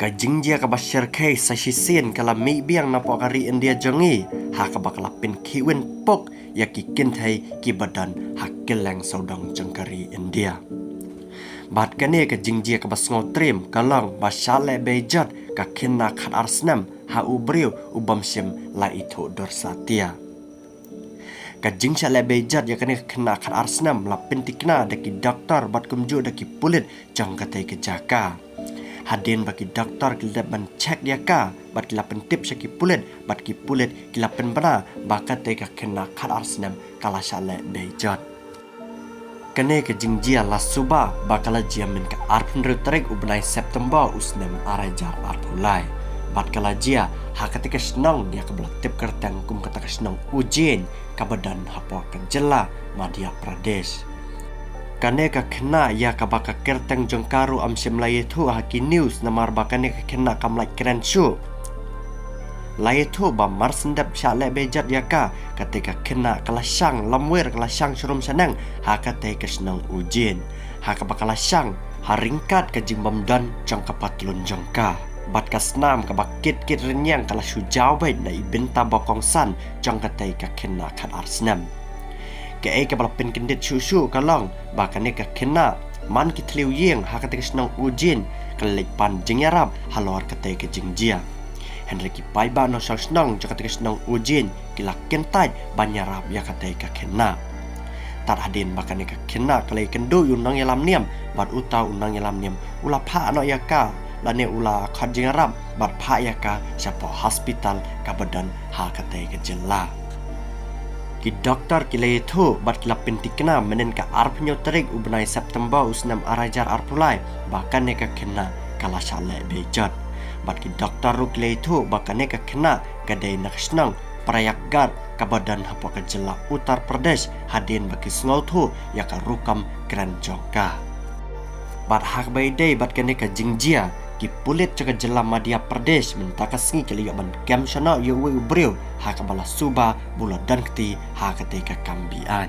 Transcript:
Kajingjia ka bashir kay sa shisin kala may biyang napakari India jangi ha ka bakalapin kiwin pok ya kikintay kibadan hakileng saudang jangkari India. Bat kane kajingjia ka basngau trim kalang basyale bejat ka kinna khat arsnam ha ubriu ubamsim la itu dorsatia. Kajing syale bejat ya kane kena khat arsnam la pintikna daki doktor bat kumju daki pulit jang katai kejaka. Hadin bagi doktor kila mencek dia ka bat kila pentip syaki pulit bat ki pulit kila penbana bakat tega kena khat arsnam kala syale bejat. Kene ke jingjia la suba bakala jia min ka arpun rutarik ubnai September usnem arajar arpulai. Bat kala jia ha ketika senang dia ke tip kertang kum kata senang ujian kabadan hapo kejela Madhya Pradesh. Kane ka kena ya ka baka kertang jongkaru amsim layethu haki news namar bakane ka kena kamlai keren shu. Layethu ba mar sendap syale bejat ya ka ketika kena kalasyang lamwer kalasyang surum senang ha kate ka senang ujian ha ka bakala syang haringkat ka jimbam dan jangka patlun jangka. Bat kasnam ka bakit kit renyang kala syujau baik na ibinta bokong san jangka te ka kena khat arsnam. Ke ka balapin kendit syushu kalong bakane ka kena man kitliu yeng ha kate kesnang ujin kalik pan jingyarab halor kate ke jingjia. Henry ki paiba no snang jaka te kesnang ujin kila kentai banyarab ya kate ka kena. Tar hadin bakane ka kena kalai kendo yunang yalam niam bat utau unang yalam niam ula pha no ya ka lane ula khat jingarab bat pha ya ka siapa hospital ka badan ha kate ke jela. Ki doktor kila itu bat kila pentikna menen ka arpnyo terik ubnai September usnam arajar arpulai bahkan ka kena kala syale bejat. Bat ki doktor ru kila itu bahkan ka kena gadai naksnang prayagar ka badan hapo ka jela Uttar Pradesh hadin baki sngaw thu ya ka rukam kran jongka. Bat hak baidai bat kane ka jingjia ki pulit jaga jela Madhya Pradesh mentaka singi kali ban kem shana yuwe ubriu ha ka bala suba bula dan kti ha ka te ka kambian.